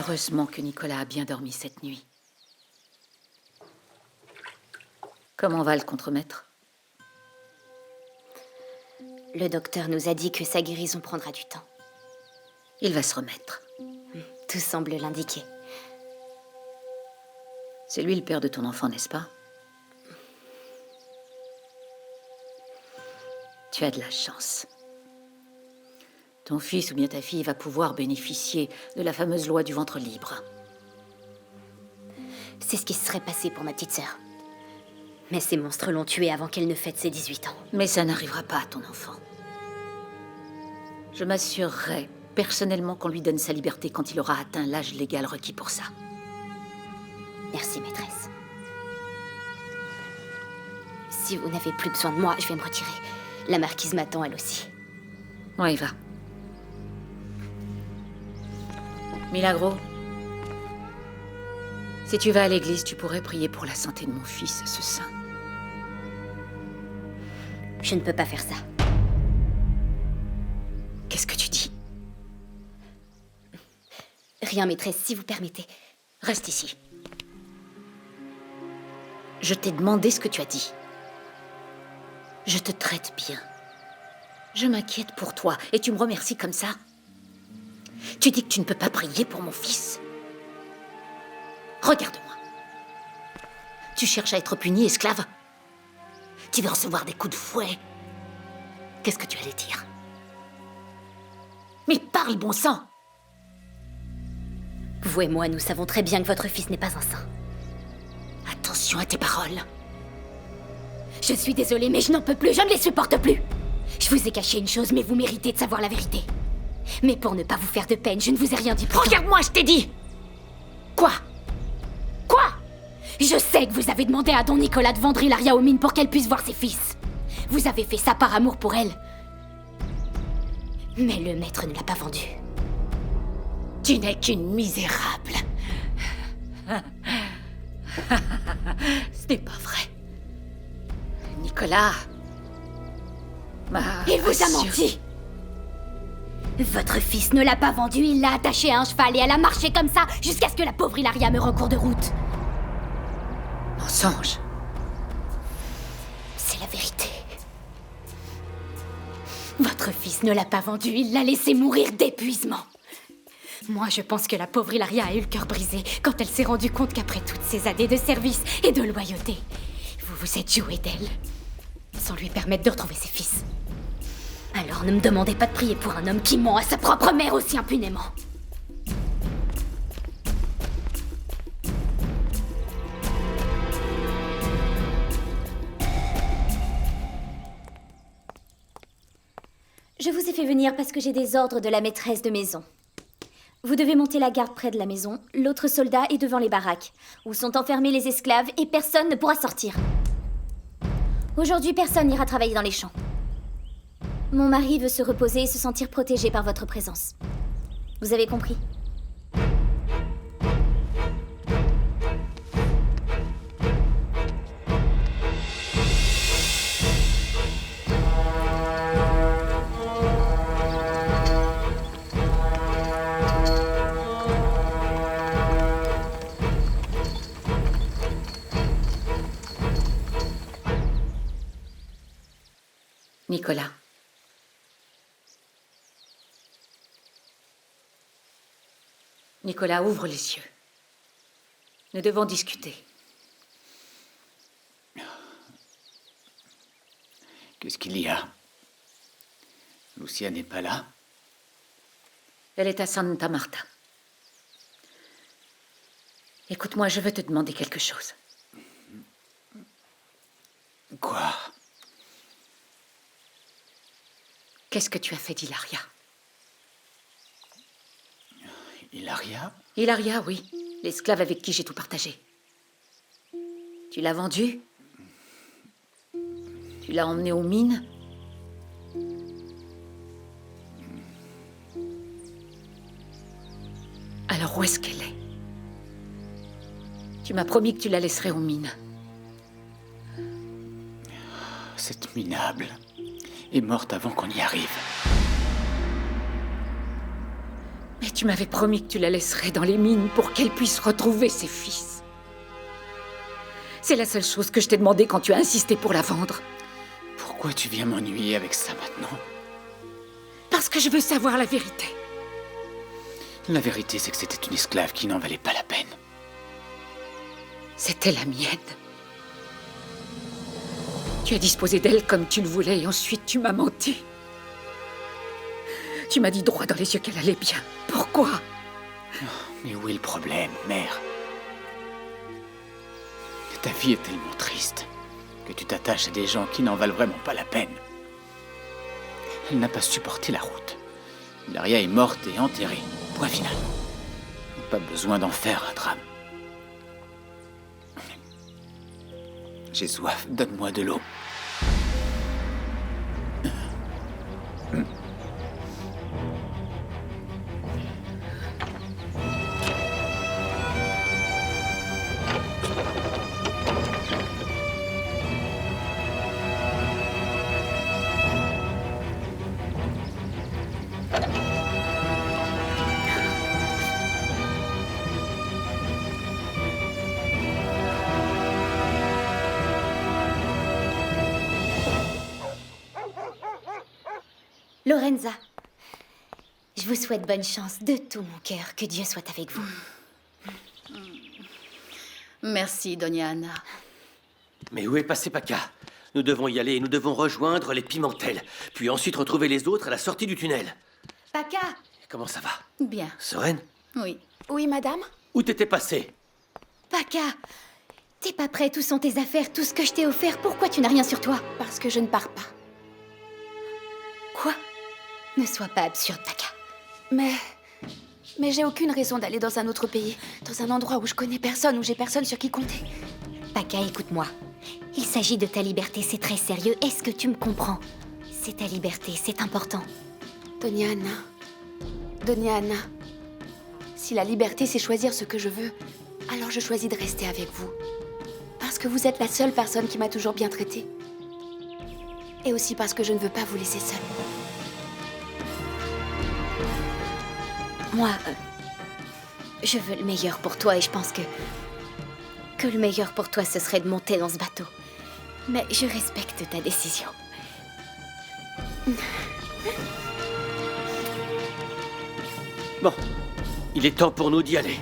Heureusement que Nicolas a bien dormi cette nuit. Comment va le contremaître? Le docteur nous a dit que sa guérison prendra du temps. Il va se remettre. Tout semble l'indiquer. C'est lui le père de ton enfant, n'est-ce pas? Tu as de la chance. Ton fils ou bien ta fille va pouvoir bénéficier de la fameuse loi du ventre libre. C'est ce qui se serait passé pour ma petite sœur. Mais ces monstres l'ont tuée avant qu'elle ne fête ses 18 ans. Mais ça n'arrivera pas à ton enfant. Je m'assurerai personnellement qu'on lui donne sa liberté quand il aura atteint l'âge légal requis pour ça. Merci, maîtresse. Si vous n'avez plus besoin de moi, je vais me retirer. La marquise m'attend, elle aussi. Ouais, va. Milagro, si tu vas à l'église, tu pourrais prier pour la santé de mon fils, ce saint. Je ne peux pas faire ça. Qu'est-ce que tu dis? Rien, maîtresse, si vous permettez. Reste ici. Je t'ai demandé ce que tu as dit. Je te traite bien. Je m'inquiète pour toi et tu me remercies comme ça. Tu dis que tu ne peux pas prier pour mon fils. Regarde-moi. Tu cherches à être puni, esclave? Tu veux recevoir des coups de fouet? Qu'est-ce que tu allais dire? Mais parle, bon sang! Vous et moi, nous savons très bien que votre fils n'est pas un saint. Attention à tes paroles. Je suis désolée, mais je n'en peux plus, je ne les supporte plus. Je vous ai caché une chose, mais vous méritez de savoir la vérité. Mais pour ne pas vous faire de peine, je ne vous ai rien dit plus tôt. Regarde-moi, je t'ai dit! Quoi? Quoi? Je sais que vous avez demandé à Don Nicolas de vendre Hilaria aux mines pour qu'elle puisse voir ses fils. Vous avez fait ça par amour pour elle. Mais le maître ne l'a pas vendue. Tu n'es qu'une misérable. Ce n'est pas vrai. Nicolas Il vous a menti. Votre fils ne l'a pas vendue, il l'a attachée à un cheval et elle a marché comme ça jusqu'à ce que la pauvre Hilaria meure en cours de route. Mensonge. C'est la vérité. Votre fils ne l'a pas vendue, il l'a laissée mourir d'épuisement. Moi, je pense que la pauvre Hilaria a eu le cœur brisé quand elle s'est rendue compte qu'après toutes ces années de service et de loyauté, vous vous êtes joué d'elle, sans lui permettre de retrouver ses fils. Alors ne me demandez pas de prier pour un homme qui ment à sa propre mère aussi impunément. Je vous ai fait venir parce que j'ai des ordres de la maîtresse de maison. Vous devez monter la garde près de la maison, l'autre soldat est devant les baraques, où sont enfermés les esclaves et personne ne pourra sortir. Aujourd'hui, personne n'ira travailler dans les champs. Mon mari veut se reposer et se sentir protégé par votre présence. Vous avez compris? Nicolas. Nicolas, ouvre les yeux. Nous devons discuter. Qu'est-ce qu'il y a? Lucia n'est pas là? Elle est à Santa Marta. Écoute-moi, je veux te demander quelque chose. Quoi? Qu'est-ce que tu as fait d'Hilaria? Hilaria? Hilaria, oui. L'esclave avec qui j'ai tout partagé. Tu l'as vendue? Tu l'as emmenée aux mines? Alors où est-ce qu'elle est? Tu m'as promis que tu la laisserais aux mines. Cette minable est morte avant qu'on y arrive. Mais Tu m'avais promis que tu la laisserais dans les mines pour qu'elle puisse retrouver ses fils. C'est la seule chose que je t'ai demandé quand tu as insisté pour la vendre. Pourquoi tu viens m'ennuyer avec ça maintenant? Parce que je veux savoir la vérité. La vérité, c'est que c'était une esclave qui n'en valait pas la peine. C'était la mienne. Tu as disposé d'elle comme tu le voulais et ensuite tu m'as menti. Tu m'as dit droit dans les yeux qu'elle allait bien. Pourquoi? Mais où est le problème, mère? Ta vie est tellement triste que tu t'attaches à des gens qui n'en valent vraiment pas la peine. Elle n'a pas supporté la route. Ilaria est morte et enterrée. Point final. Pas besoin d'en faire un drame. J'ai soif, donne-moi de l'eau. Lorenza, je vous souhaite bonne chance de tout mon cœur. Que Dieu soit avec vous. Merci, Doña Ana. Mais où est passé Paca? Nous devons y aller et nous devons rejoindre les Pimentel, puis ensuite retrouver les autres à la sortie du tunnel. Paca! Comment ça va? Bien, Sereine? oui. Oui, madame? Où t'étais passé? Paca! T'es pas prête? Où sont tes affaires? Tout ce que je t'ai offert, pourquoi tu n'as rien sur toi? Parce que je ne pars pas. Quoi? Ne sois pas absurde, Paca. Mais j'ai aucune raison d'aller dans un autre pays, dans un endroit où je connais personne, où j'ai personne sur qui compter. Paca, écoute-moi. Il s'agit de ta liberté, c'est très sérieux. Est-ce que tu me comprends? C'est ta liberté, c'est important. Doña Ana, si la liberté c'est choisir ce que je veux, alors je choisis de rester avec vous. Parce que vous êtes la seule personne qui m'a toujours bien traitée. Et aussi parce que je ne veux pas vous laisser seule. Moi, je veux le meilleur pour toi et je pense que le meilleur pour toi, ce serait de monter dans ce bateau. Mais je respecte ta décision. Bon, il est temps pour nous d'y aller.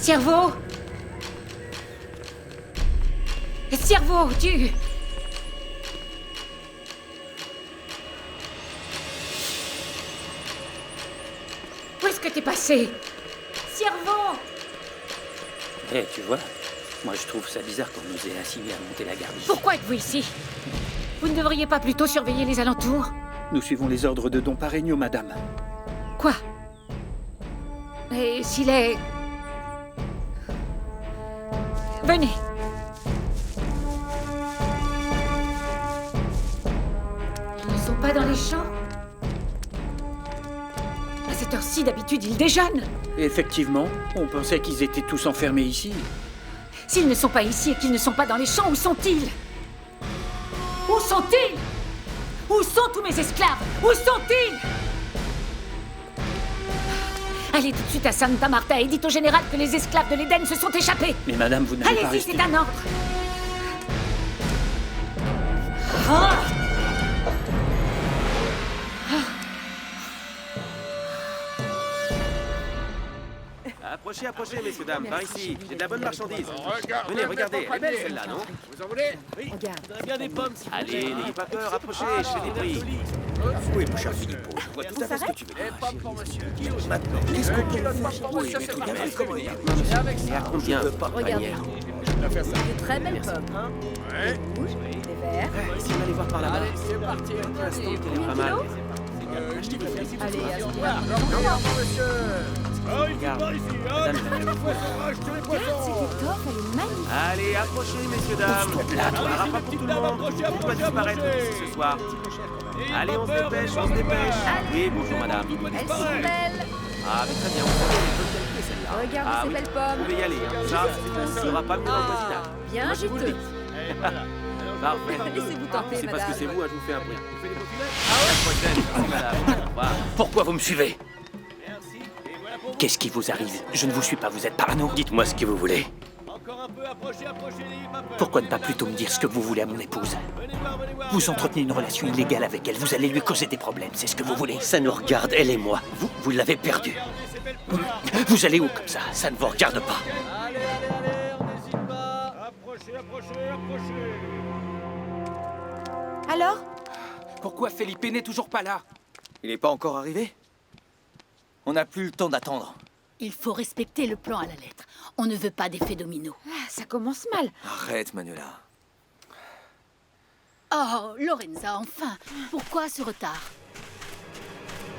Cerveau! Cerveau, tu... Où est-ce que t'es passé? Cerveau! Eh, tu vois, moi je trouve ça bizarre qu'on nous ait assigné à monter la garde ici. Pourquoi êtes-vous ici? Vous ne devriez pas plutôt surveiller les alentours? Nous suivons les ordres de Don Pareño, madame. Quoi? Et s'il est... Venez. Ils ne sont pas dans les champs? À cette heure-ci, d'habitude, ils déjeunent. Effectivement, on pensait qu'ils étaient tous enfermés ici. S'ils ne sont pas ici et qu'ils ne sont pas dans les champs, où sont-ils? Où sont-ils? Où sont tous mes esclaves? Où sont-ils? Allez tout de suite à Santa Marta et dites au général que les esclaves de l'Éden se sont échappés. Mais madame, vous n'allez pas Allez-y, rester... c'est un ordre. Ah! Approchez, approchez, messieurs, dames, par ici. J'ai de la bonne marchandise. Venez, regardez, elle est belle celle-là, non? Vous en voulez? Oui. Regarde. Bien des pommes, si vous voulez. Allez, n'ayez pas peur, approchez, je fais des prix. Oui, mon cher Philippot, je vois tout à fait ce que tu veux dire. Maintenant, qu'est-ce qu'on peut faire? Oui, mais tout à fait, comment dire? Et à combien par panière? Des très belles pommes. Ouais. Des verres. Si on allait voir par là-bas. C'est parti. Pour l'instant, qu'elle est pas mal. Allez, à ce Regarde, madame, Cette étoffe, elle est magnifique. Allez, approchez, messieurs, dames. là, On n'aura pas pour tout le monde. On peut pas disparaître d'ici ce soir. Allez, on se dépêche, on se dépêche. Oui, bonjour, madame. Elles sont belles. Ah, mais très bien, vous savez, les bonnes qualités, celle-là. Regardez Ah ces oui, belles vous pommes. pouvez y aller. Hein. Ça sera pas mieux dans le voisinage. Bien Moi, je vous le juteux. dis. Parfait. Laissez-vous tenter, C'est parce que madame. c'est vous, hein, je vous fais un prix. Vous faites des beaux filets? À la prochaine. Merci, madame. Au revoir. Pourquoi vous me suivez? Merci. Et voilà pour vous. Qu'est-ce qui vous arrive? Je ne vous suis pas, vous êtes parano. Dites-moi ce que vous voulez. Encore un peu, approchez, n'ayez pas peur. Pourquoi ne pas plutôt me dire ce que vous voulez à mon épouse? Venez voir. Vous entretenez une relation illégale avec elle, vous allez lui causer des problèmes, c'est ce que vous voulez. Ça nous regarde, elle et moi. Vous l'avez perdue. Regardez ces belles pommes. Vous allez où comme ça? Ça ne vous regarde pas. Allez, on n'hésite pas. Approchez. Alors? Pourquoi Felipe n'est toujours pas là? Il n'est pas encore arrivé? On n'a plus le temps d'attendre. Il faut respecter le plan à la lettre. On ne veut pas d'effet domino. Ah, ça commence mal. Arrête, Manuela. Oh, Lorenza, enfin. Pourquoi ce retard?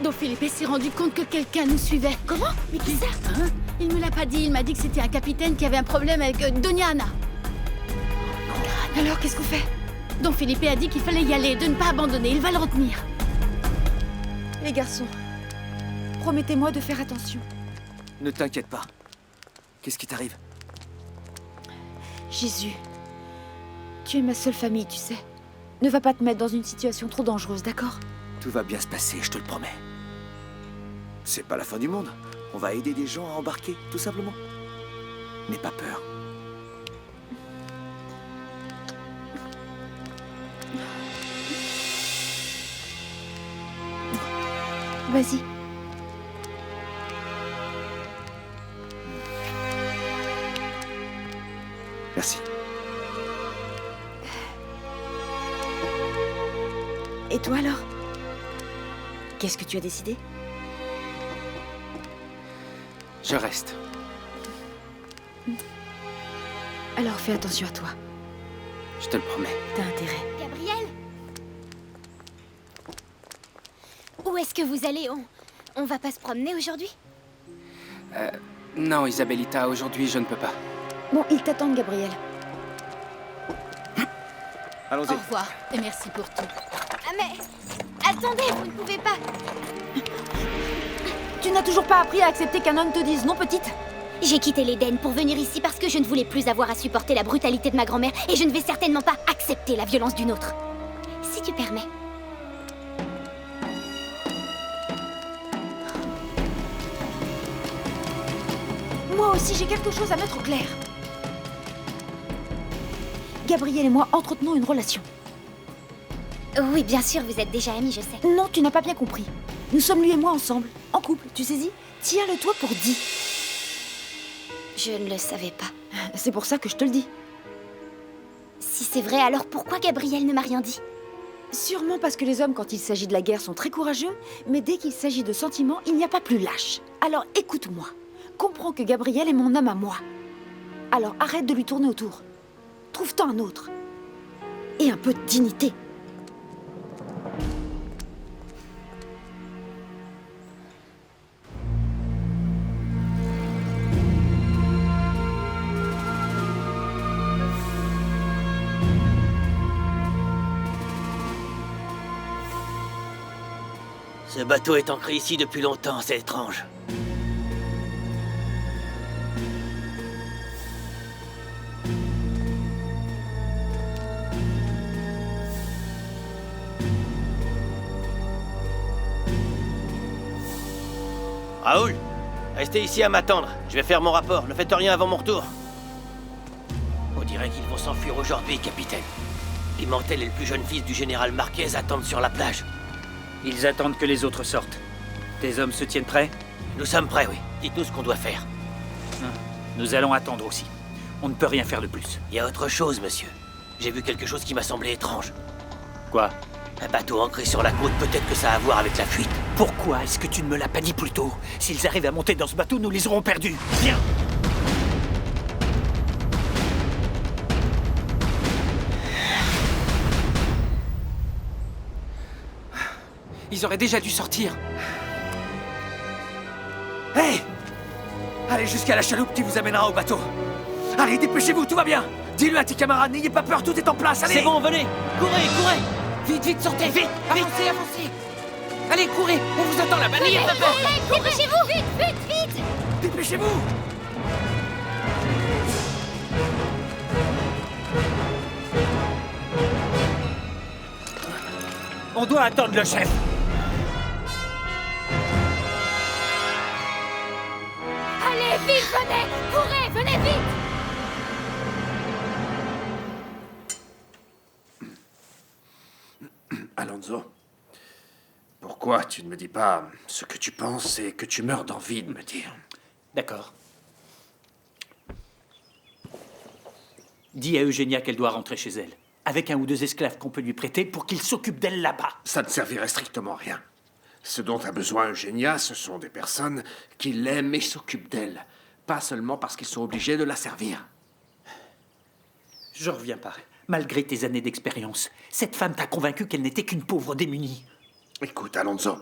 Don Felipe s'est rendu compte que quelqu'un nous suivait. Comment? Mais qui ça? Hein? Il me l'a pas dit. Il m'a dit que c'était un capitaine qui avait un problème avec Doña Ana. Alors, qu'est-ce qu'on fait? Don Felipe a dit qu'il fallait y aller, de ne pas abandonner. Il va le retenir. Les garçons, promettez-moi de faire attention. Ne t'inquiète pas. Qu'est-ce qui t'arrive? Jésus, tu es ma seule famille, tu sais. Ne va pas te mettre dans une situation trop dangereuse, d'accord? Tout va bien se passer, je te le promets. C'est pas la fin du monde. On va aider des gens à embarquer, tout simplement. N'aie pas peur. Vas-y. Merci. Et toi alors? Qu'est-ce que tu as décidé? Je reste. Alors fais attention à toi. Je te le promets. T'as intérêt. Gabriel? Où est-ce que vous allez? On va pas se promener aujourd'hui? Non, Isabellita, aujourd'hui, je ne peux pas. Bon, ils t'attendent, Gabriel. Allons-y. Au revoir et merci pour tout. Ah mais... Attendez, vous ne pouvez pas... Tu n'as toujours pas appris à accepter qu'un homme te dise non, petite? J'ai quitté l'Éden pour venir ici parce que je ne voulais plus avoir à supporter la brutalité de ma grand-mère et je ne vais certainement pas accepter la violence d'une autre. Si tu permets. Moi aussi, j'ai quelque chose à mettre au clair. Gabriel et moi entretenons une relation. Oui, bien sûr, vous êtes déjà amis, je sais. Non, tu n'as pas bien compris. Nous sommes lui et moi ensemble, en couple, tu saisis? Tiens-le-toi pour dit. Je ne le savais pas. C'est pour ça que je te le dis. Si c'est vrai, alors pourquoi Gabriel ne m'a rien dit? Sûrement parce que les hommes, quand il s'agit de la guerre, sont très courageux, mais dès qu'il s'agit de sentiments, il n'y a pas plus lâche. Alors écoute-moi. Comprends que Gabriel est mon homme à moi. Alors arrête de lui tourner autour. Trouve-t'en un autre. Et un peu de dignité. Ce bateau est ancré ici depuis longtemps, c'est étrange. Raoul, restez ici à m'attendre. Je vais faire mon rapport. Ne faites rien avant mon retour. On dirait qu'ils vont s'enfuir aujourd'hui, capitaine. Pimentel et le plus jeune fils du général Marquez attendent sur la plage. Ils attendent que les autres sortent. Tes hommes se tiennent prêts? Nous sommes prêts, oui. Dites-nous ce qu'on doit faire. Nous allons attendre aussi. On ne peut rien faire de plus. Il y a autre chose, monsieur. J'ai vu quelque chose qui m'a semblé étrange. Quoi? Un bateau ancré sur la côte, peut-être que ça a à voir avec la fuite. Pourquoi est-ce que tu ne me l'as pas dit plus tôt? S'ils arrivent à monter dans ce bateau, nous les aurons perdus. Viens! Ils auraient déjà dû sortir. Hé! Allez jusqu'à la chaloupe qui vous amènera au bateau. Allez, dépêchez-vous, tout va bien. Dis-le à tes camarades, n'ayez pas peur, tout est en place, allez! C'est bon, venez! Courez, courez! Vite, vite, sortez! Vite! Avancez, avancez! Allez, courez! On vous attend là-bas! N'ayez pas peur! Dépêchez-vous! Vite, vite, vite! Dépêchez-vous! On doit attendre le chef. Allez, vite, venez! Courez, venez vite! Alonso, pourquoi tu ne me dis pas ce que tu penses et que tu meurs d'envie de me dire? D'accord. Dis à Eugénia qu'elle doit rentrer chez elle, avec un ou deux esclaves qu'on peut lui prêter pour qu'il s'occupe d'elle là-bas. Ça ne servirait strictement à rien. Ce dont a besoin Eugénia, ce sont des personnes qui l'aiment et s'occupent d'elle. Pas seulement parce qu'ils sont obligés de la servir. Je reviens pas. Malgré tes années d'expérience, cette femme t'a convaincu qu'elle n'était qu'une pauvre démunie. Écoute, Alonso,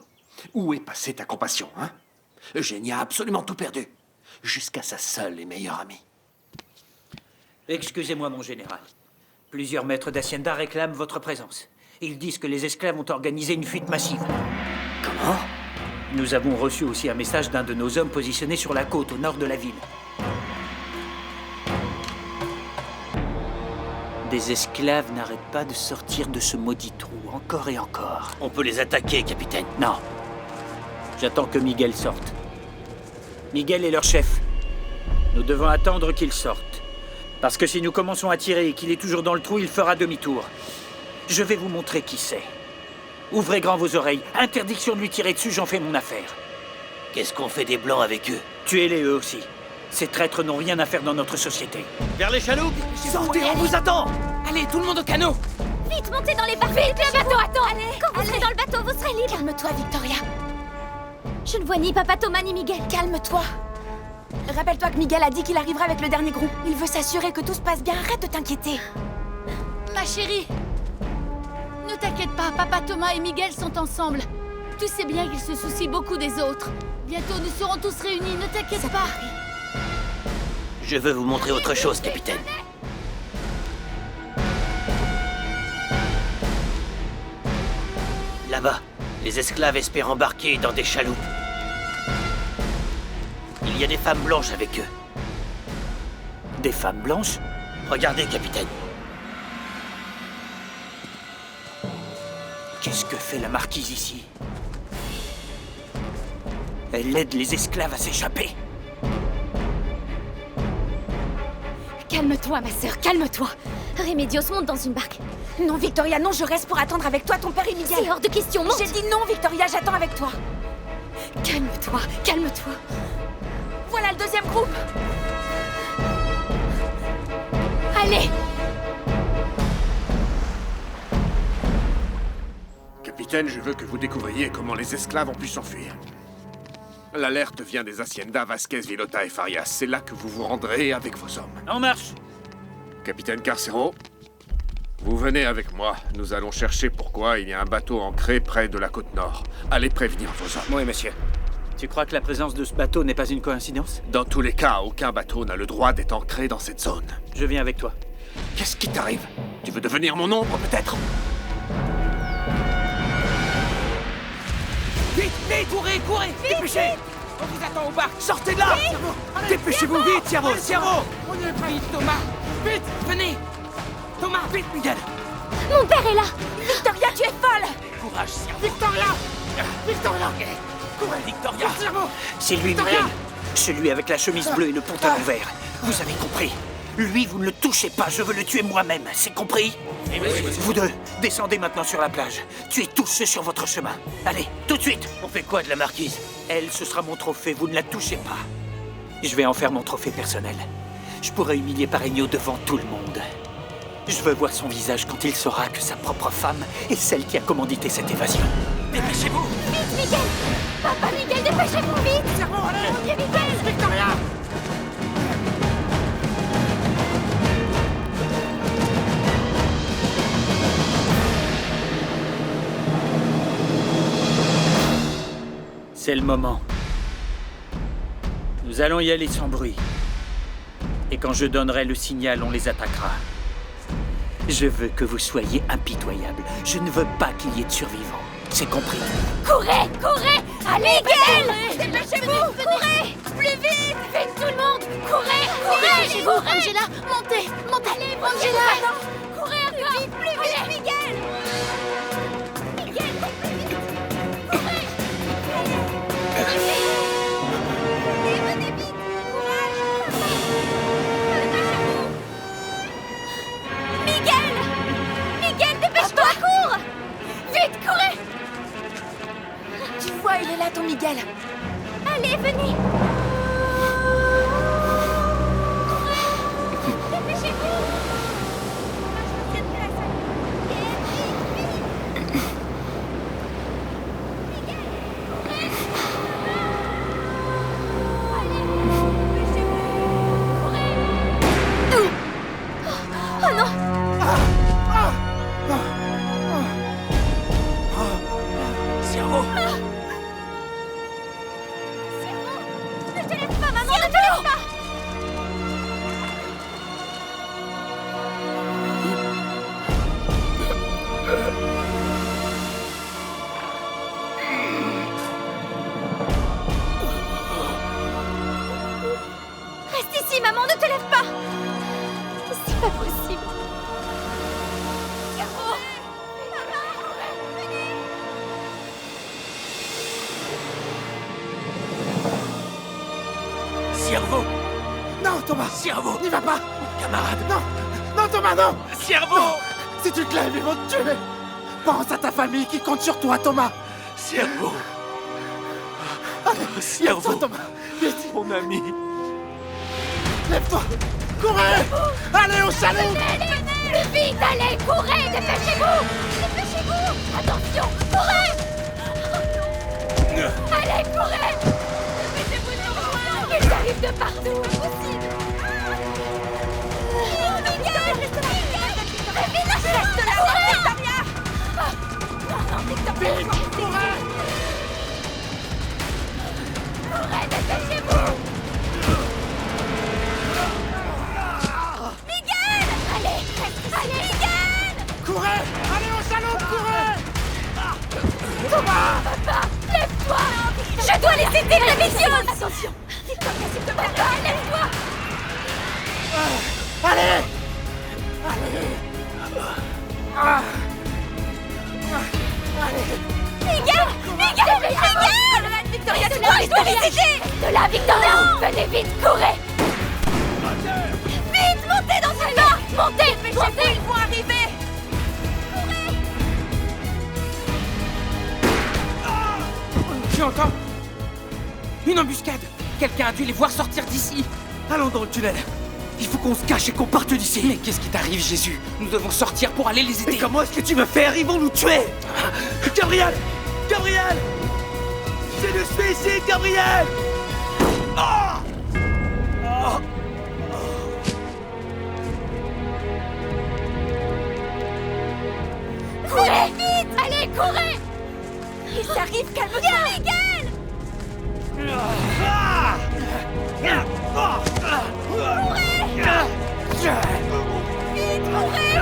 où est passée ta compassion, hein? Eugénia a absolument tout perdu. Jusqu'à sa seule et meilleure amie. Excusez-moi, mon général. Plusieurs maîtres d'Hacienda réclament votre présence. Ils disent que les esclaves ont organisé une fuite massive. Comment? Nous avons reçu aussi un message d'un de nos hommes positionnés sur la côte, au nord de la ville. Des esclaves n'arrêtent pas de sortir de ce maudit trou, encore et encore. On peut les attaquer, capitaine. Non. J'attends que Miguel sorte. Miguel est leur chef. Nous devons attendre qu'il sorte. Parce que si nous commençons à tirer et qu'il est toujours dans le trou, il fera demi-tour. Je vais vous montrer qui c'est. Ouvrez grand vos oreilles. Interdiction de lui tirer dessus, j'en fais mon affaire. Qu'est-ce qu'on fait des Blancs avec eux? Tuez-les eux aussi. Ces traîtres n'ont rien à faire dans notre société. Vers les chaloupes! Sortez, on vous attend! Allez, tout le monde au canot! Vite, montez dans les barques! Vite, le bateau, attends! Allez, quand vous serez dans le bateau, vous serez libre! Calme-toi, Victoria. Je ne vois ni Papa Thomas ni Miguel. Calme-toi. Rappelle-toi que Miguel a dit qu'il arrivera avec le dernier groupe. Il veut s'assurer que tout se passe bien. Arrête de t'inquiéter. Ma chérie, ne t'inquiète pas, Papa Thomas et Miguel sont ensemble. Tu sais bien qu'ils se soucient beaucoup des autres. Bientôt, nous serons tous réunis, ne t'inquiète pas. Je veux vous montrer autre chose, capitaine. Là-bas, les esclaves espèrent embarquer dans des chaloupes. Il y a des femmes blanches avec eux. Des femmes blanches? Regardez, capitaine. Qu'est-ce que fait la marquise ici? Elle aide les esclaves à s'échapper. Calme-toi, ma sœur, calme-toi. Remedios, monte dans une barque. Non, Victoria, non, je reste pour attendre avec toi ton père et Miguel. C'est hors de question, monte. J'ai dit non, Victoria, j'attends avec toi. Calme-toi, calme-toi. Voilà le deuxième groupe. Allez! Capitaine, je veux que vous découvriez comment les esclaves ont pu s'enfuir. L'alerte vient des Hacienda Vasquez, Villota et Farias. C'est là que vous vous rendrez avec vos hommes. En marche! Capitaine Carcero, vous venez avec moi. Nous allons chercher pourquoi il y a un bateau ancré près de la côte nord. Allez prévenir vos hommes. Oui, monsieur. Tu crois que la présence de ce bateau n'est pas une coïncidence? Dans tous les cas, aucun bateau n'a le droit d'être ancré dans cette zone. Je viens avec toi. Qu'est-ce qui t'arrive? Tu veux devenir mon ombre, peut-être? Vite, vite, courez, courez! Dépêchez! On vous attend au bar! Sortez de là! Dépêchez-vous, vite, Tiamo! On y est pas, vite, Thomas! Vite, venez! Thomas, vite, Miguel! Mon père est là! Victoria, tu es folle! Courage, Servo! Victoria! Victoria! Courez, Victoria! C'est lui, Miguel. Celui avec la chemise bleue et le pantalon vert. Vous avez compris. Lui, vous ne le touchez pas. Je veux le tuer moi-même. C'est compris? Vous deux, descendez maintenant sur la plage. Tuez tous ceux sur votre chemin. Allez, tout de suite. On fait quoi de la marquise? Elle, ce sera mon trophée. Vous ne la touchez pas. Je vais en faire mon trophée personnel. Je pourrai humilier Parregno devant tout le monde. Je veux voir son visage quand il saura que sa propre femme est celle qui a commandité cette évasion. Dépêchez-vous! Vite, Miguel! Papa, Miguel, dépêchez-vous, vite! C'est bon, allez! Mon Dieu, Miguel! Victoria! C'est le moment. Nous allons y aller sans bruit. Et quand je donnerai le signal, on les attaquera. Je veux que vous soyez impitoyables. Je ne veux pas qu'il y ait de survivants. C'est compris? Courez! Courez! Allez, Miguel! Dépêchez-vous! Courez! Plus vite! Vite, tout le monde! Courez! Courez! Dépêchez-vous, Angela! Montez! Montez! Allez, Angela! Courez encore! Plus vite, Miguel! Miguel, plus vite! Courez! Venez vite! Courage! Dépêchez-vous! Miguel! Miguel, dépêche-toi! Cours! Vite, courez! Tu vois, il est là, ton Miguel. Allez, venez! Dépêchez-vous! Oh non! Cerveau! Ne te lève pas, maman! Ne te lève pas! Reste ici, maman, ne te lève pas! C'est pas possible. Cerveau! Cerveau! Non, Thomas! Cerveau! N'y va pas! Camarade! Non! Non, Thomas, non! Cerveau! Non. Si tu te lèves, ils vont te tuer! Pense à ta famille qui compte sur toi, Thomas! Cerveau! Allez, Cerveau! lève-toi, Thomas! Vite! Mon ami! Lève-toi! Courez! Allez au chalet! Plus vite, allez, courez, dépêchez-vous! Dépêchez-vous! Attention, courez! Allez, courez! Dépêchez-vous, Thomas! Ils arrivent de partout! Impossible! Miguel! Réville, reste là! Victoria! Non, Victoria! Courez, dépêchez-vous! Miguel! Allez, allez, Miguel! Courez! Allez au salon, courez! Thomas! Papa, lève-toi! Je dois les aider, la mission! Attention! Victoria, s'il te plaît! Papa, lève-toi! Allez! Allez! Miguel! Miguel! Miguel! Victoria, tu dois les aider! De là, Victoria! Venez vite, courez! Vite, montez dans ce tas! Montez! Montez! Ils vont arriver! Tu entends? Une embuscade! Quelqu'un a dû les voir sortir d'ici! Allons dans le tunnel! Il faut qu'on se cache et qu'on parte d'ici! Mais qu'est-ce qui t'arrive, Jésus? Nous devons sortir pour aller les aider! Mais comment est-ce que tu veux faire? Ils vont nous tuer! Gabriel! Gabriel! C'est le suicide, Gabriel! Ah! Ah! Courez vite! Allez, courez! Ils arrivent, calme-toi! Miguel! Courez! Vite, courez!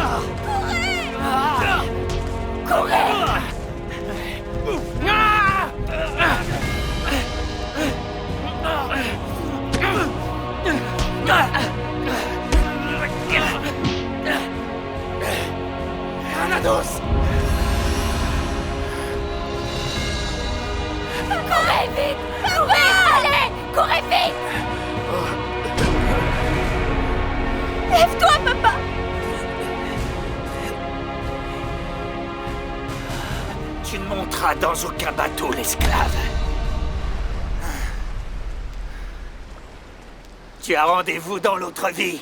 Courez! Courez! Granados! Courez vite! Courez! Allez! Courez vite! Lève-toi, papa! Tu ne monteras dans aucun bateau, l'esclave. Tu as rendez-vous dans l'autre vie.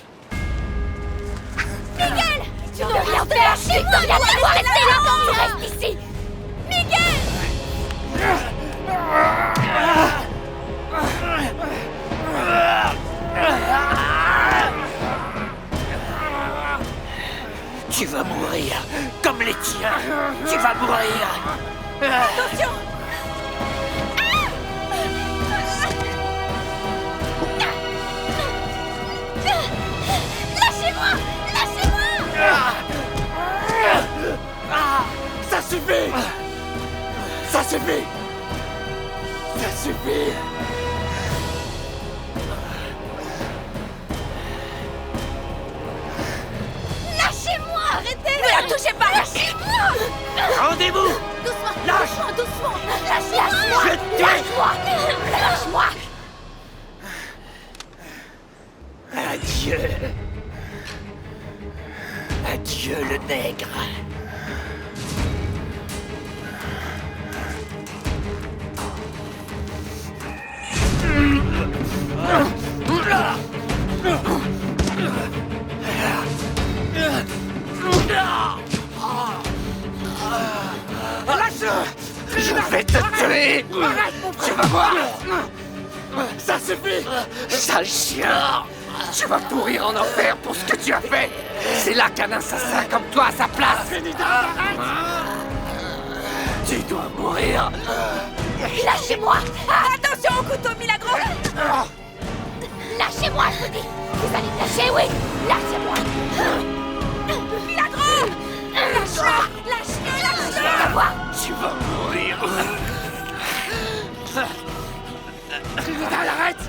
Miguel! Tu ne peux rien faire! Victoria, tu dois rester là! Tu restes ici! Tu vas mourir, comme les tiens. Tu vas mourir. Attention! Lâchez-moi! Lâchez-moi! Ça suffit! Ça suffit! Ça suffit! Lâchez-moi! Arrêtez! Ne la touchez pas! Lâchez-moi! Rendez-vous! Doucement! Lâche! Doucement! Lâche-moi! Je te tue! Lâche-moi! Lâche-moi! Adieu! Adieu le nègre! Lâche-le! Je vais te tuer! Tu vas voir! Ça suffit! Sale chien! Tu vas pourrir en enfer pour ce que tu as fait! C'est là qu'un assassin comme toi a sa place! Tu dois mourir! Lâchez-moi! Attention au couteau, Milagro! Lâchez-moi, je vous dis! Vous allez me lâcher, oui! Lâchez-moi! Milagro! Lâche-le! Lâche-le! Lâche-le! Tu vas mourir! Trinidad, arrête!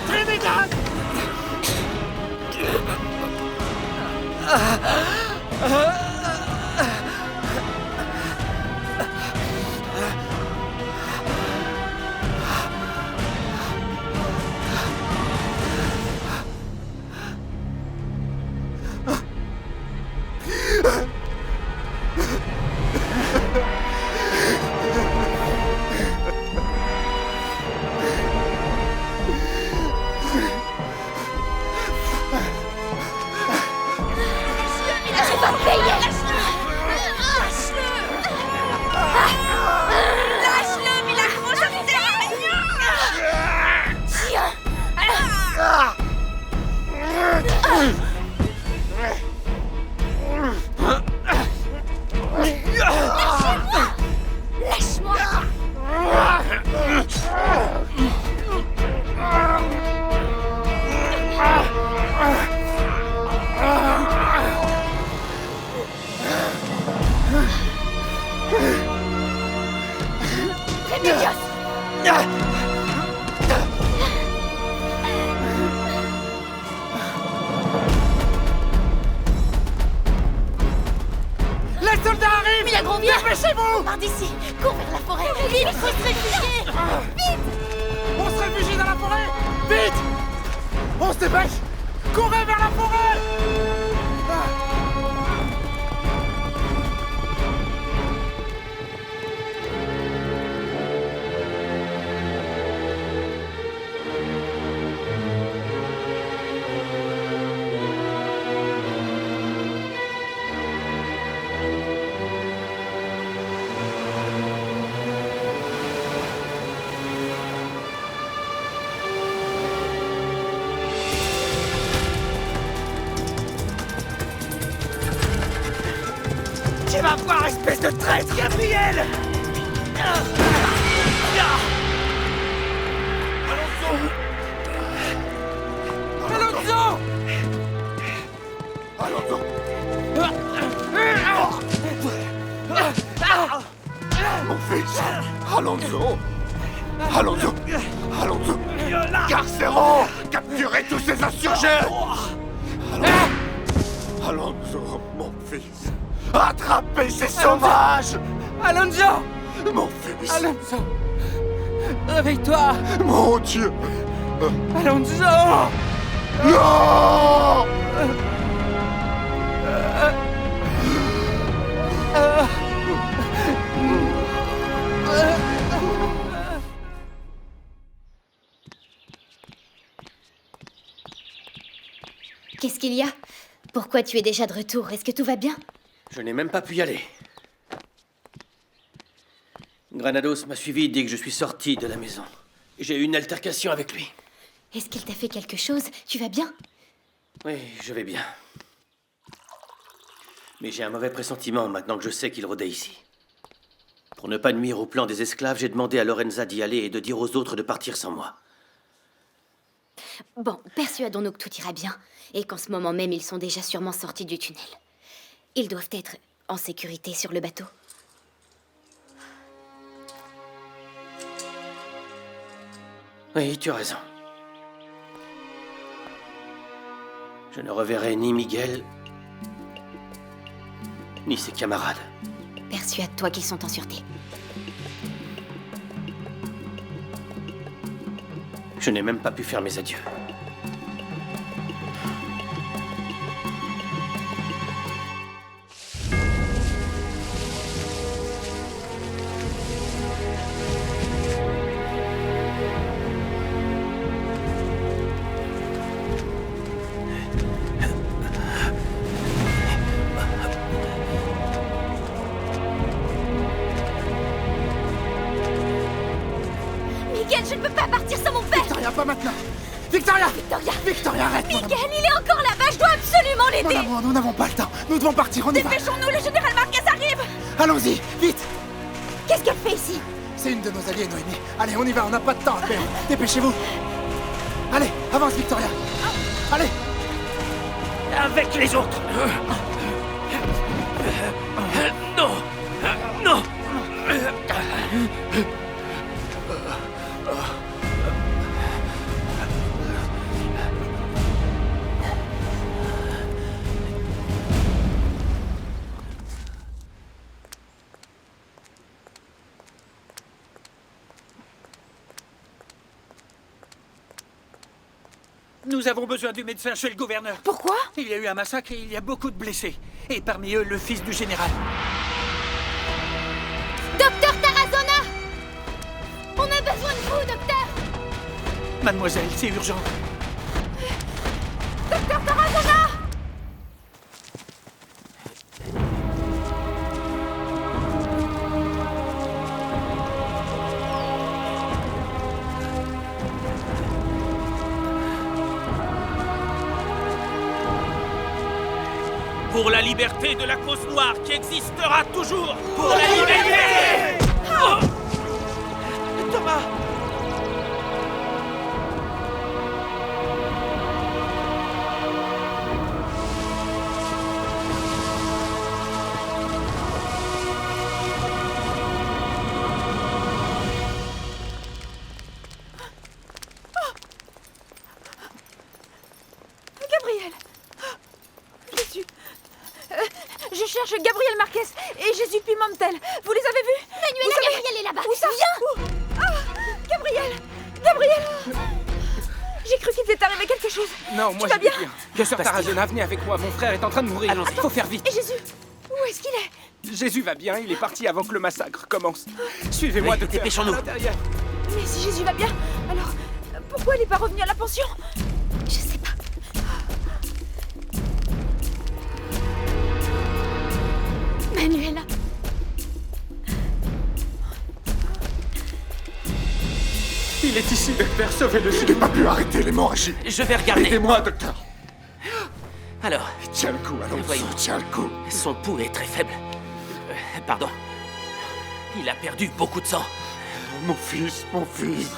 Trinidad! Les soldats arrivent! Milagro, viens! Dépêchez-vous! Par d'ici! Cours vers la forêt! Vite, il faut se réfugier! Vite! On se réfugie dans la forêt! Vite! On se dépêche! Courez vers la forêt! Tu vas voir, espèce de traître, Gabriel! Alonso! Alonso! Mon fils! Alonso! Alonso! Alonso! Carcero! Capturez tous ces insurgés! Alonso, mon fils! Attrapez ces sauvages! Alonso! Mon fils! Alonso! Réveille-toi! Mon Dieu! Alonso! Non! Qu'est-ce qu'il y a? Pourquoi tu es déjà de retour? Est-ce que tout va bien? Je n'ai même pas pu y aller. Granados m'a suivi dès que je suis sorti de la maison. J'ai eu une altercation avec lui. Est-ce qu'il t'a fait quelque chose? Tu vas bien? Oui, je vais bien. Mais j'ai un mauvais pressentiment maintenant que je sais qu'il rôdait ici. Pour ne pas nuire au plan des esclaves, j'ai demandé à Lorenza d'y aller et de dire aux autres de partir sans moi. Bon, persuadons-nous que tout ira bien, et qu'en ce moment même, ils sont déjà sûrement sortis du tunnel. Ils doivent être en sécurité sur le bateau. Oui, tu as raison. Je ne reverrai ni Miguel, ni ses camarades. Persuade-toi qu'ils sont en sûreté. Je n'ai même pas pu faire mes adieux. Miguel, je ne peux pas partir sans mon père! Victoria, pas maintenant! Victoria! Victoria! Victoria, arrête! mon Miguel, il est encore là-bas, je dois absolument Mon l'aider! amour, nous n'avons pas le temps. Nous devons partir, on y va. Dépêchons-nous, le général Marquez arrive! Allons-y, vite. Qu'est-ce qu'elle fait ici? C'est une de nos alliées, Noémie. Allez, on y va, on n'a pas de temps à perdre. Dépêchez-vous. Allez, avance, Victoria. Allez. Avec les autres. Non. Non. Nous avons besoin du médecin chez le gouverneur. Pourquoi? Il y a eu un massacre et il y a beaucoup de blessés. Et parmi eux, le fils du général. Docteur Tarazona! On a besoin de vous, docteur! Mademoiselle, c'est urgent. Docteur Tarazona! Pour la liberté de la cause noire qui existera toujours. Pour la liberté! Thomas! Gabriel! Jésus! Je cherche Gabriel Marquez et Jésus Pimentel. Vous les avez vus? Manuela, Gabriel est là-bas! Où ça? Viens! Gabriel! Gabriel! J'ai cru qu'il t'est arrivé quelque chose. Non, moi vas je vais bien? bien. Docteur Tarazona, venez avec moi. Mon frère est en train de mourir. Allons-y. Faut faire vite. Et Jésus? Où est-ce qu'il est? Jésus va bien, il est parti avant que le massacre commence. Suivez-moi, docteur. dépêchons-nous. À l'intérieur. Mais si Jésus va bien, alors pourquoi il n'est pas revenu à la pension? Je sais pas. Manuela. Il est ici, docteur. Sauvez-le. Je n'ai pas pu arrêter l'hémorragie. Je vais regarder. Aidez-moi, docteur. Alors, Tiens le coup, Voyons. Alonso, tiens le coup. son pouls est très faible. Pardon. Il a perdu beaucoup de sang. Mon fils, mon fils.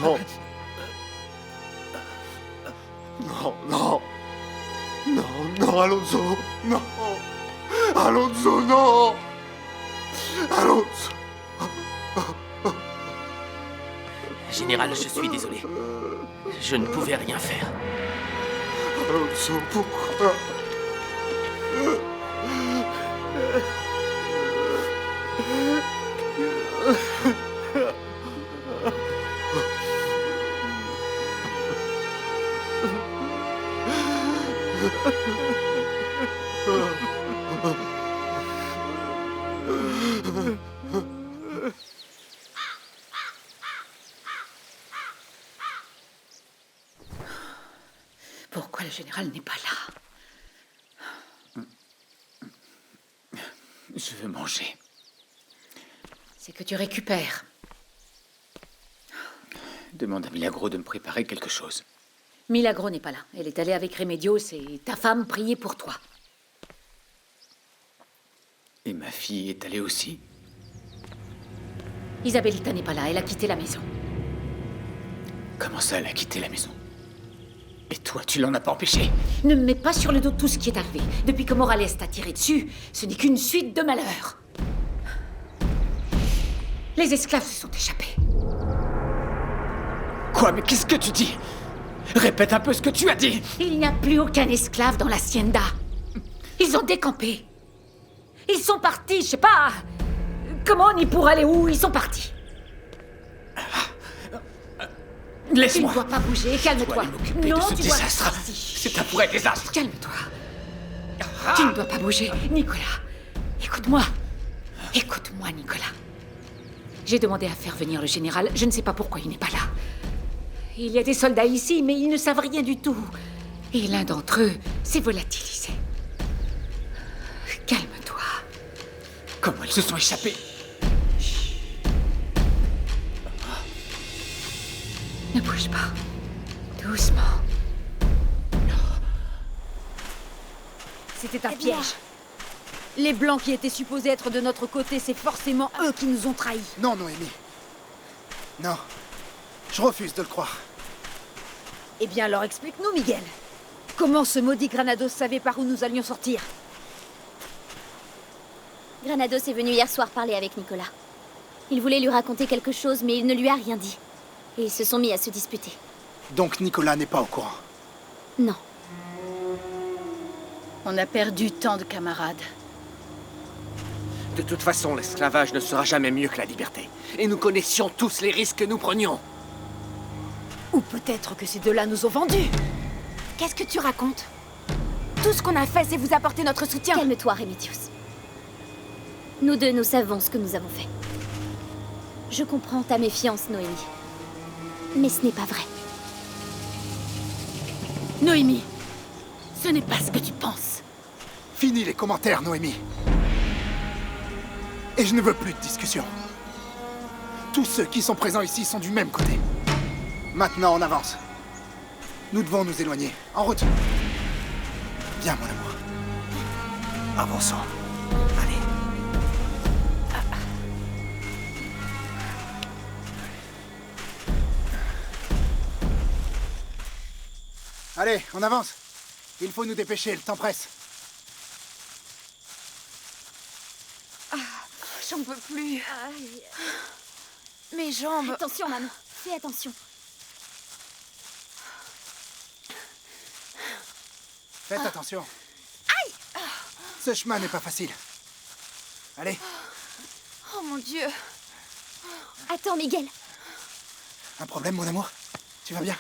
Non. Non, non. Non, non, Alonso. Non. Alonso, non. Alonso. Général, je suis désolé. Je ne pouvais rien faire. Alonso, pourquoi? Pourquoi le général n'est pas là? Je veux manger. C'est que tu récupères. Demande à Milagro de me préparer quelque chose. Milagro n'est pas là. Elle est allée avec Remedios et ta femme priait pour toi. Et ma fille est allée aussi? Isabelita n'est pas là. Elle a quitté la maison. Comment ça, elle a quitté la maison? Et toi, tu l'en as pas empêché? Ne me mets pas sur le dos tout ce qui est arrivé. Depuis que Morales t'a tiré dessus, ce n'est qu'une suite de malheurs. Les esclaves se sont échappés. Quoi? Mais qu'est-ce que tu dis? Répète un peu ce que tu as dit! Il n'y a plus aucun esclave dans l'hacienda. Ils ont décampé. Ils sont partis, je sais pas... comment ni pour aller où, ils sont partis. Laisse-moi! Tu ne dois pas bouger, calme-toi. Non, tu dois... C'est un vrai désastre! Calme-toi. Tu ne dois pas bouger, Nicolas. Écoute-moi. Écoute-moi, Nicolas. J'ai demandé à faire venir le général. Je ne sais pas pourquoi il n'est pas là. Il y a des soldats ici, mais ils ne savent rien du tout. Et l'un d'entre eux s'est volatilisé. Calme-toi. Comment ils se sont échappés? Ne bouge pas. Doucement. C'était un piège. Les Blancs qui étaient supposés être de notre côté, c'est forcément eux qui nous ont trahis. Non, Noémie. Non. Je refuse de le croire. Eh bien alors explique-nous, Miguel. Comment ce maudit Granados savait par où nous allions sortir? Granados est venu hier soir parler avec Nicolas. Il voulait lui raconter quelque chose, mais il ne lui a rien dit. Et ils se sont mis à se disputer. Donc Nicolas n'est pas au courant? Non. On a perdu tant de camarades. De toute façon, l'esclavage ne sera jamais mieux que la liberté. Et nous connaissions tous les risques que nous prenions. Ou peut-être que ces deux-là nous ont vendus. Qu'est-ce que tu racontes? Tout ce qu'on a fait, c'est vous apporter notre soutien. Calme-toi, Remedios. Nous deux, nous savons ce que nous avons fait. Je comprends ta méfiance, Noémie. Mais ce n'est pas vrai. Noémie, ce n'est pas ce que tu penses. Fini les commentaires, Noémie. Et je ne veux plus de discussion. Tous ceux qui sont présents ici sont du même côté. Maintenant, on avance. Nous devons nous éloigner. En route. Viens, mon amour. Avançons. Allez. Allez, on avance. Il faut nous dépêcher, le temps presse. J'en peux plus. Mes jambes. Attention, maman. Fais attention. Faites attention. Aïe! Ce chemin n'est pas facile. Allez. Oh mon Dieu. Attends, Miguel. Un problème, mon amour? Tu vas bien?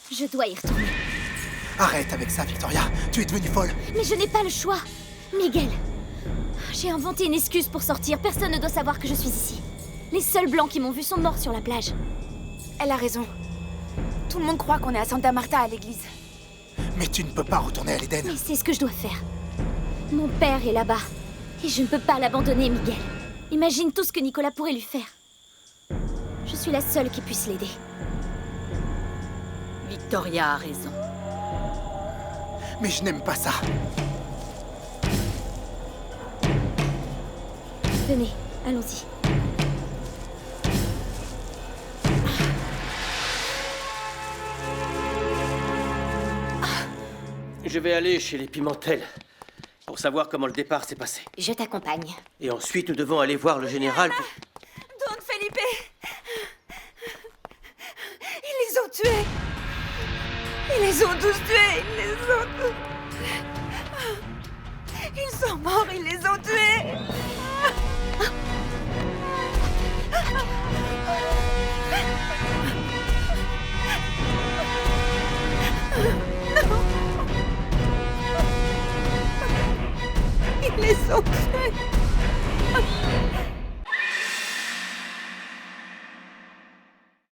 Je dois y retourner. Arrête avec ça, Victoria. Tu es devenue folle. Mais je n'ai pas le choix. Miguel. J'ai inventé une excuse pour sortir. Personne ne doit savoir que je suis ici. Les seuls Blancs qui m'ont vue sont morts sur la plage. Elle a raison. Tout le monde croit qu'on est à Santa Marta à l'église. Mais tu ne peux pas retourner à l'Éden. Mais c'est ce que je dois faire. Mon père est là-bas. Et je ne peux pas l'abandonner, Miguel. Imagine tout ce que Nicolas pourrait lui faire. Je suis la seule qui puisse l'aider. Victoria a raison. Mais je n'aime pas ça. Venez, allons-y. Je vais aller chez les Pimentel pour savoir comment le départ s'est passé. Je t'accompagne. Et ensuite, nous devons aller voir le général pour... Don Felipe! Ils les ont tués! Ils les ont tous tués! Ils les ont tous... Ils sont morts, ils les ont tués! Non! Ils les ont tués!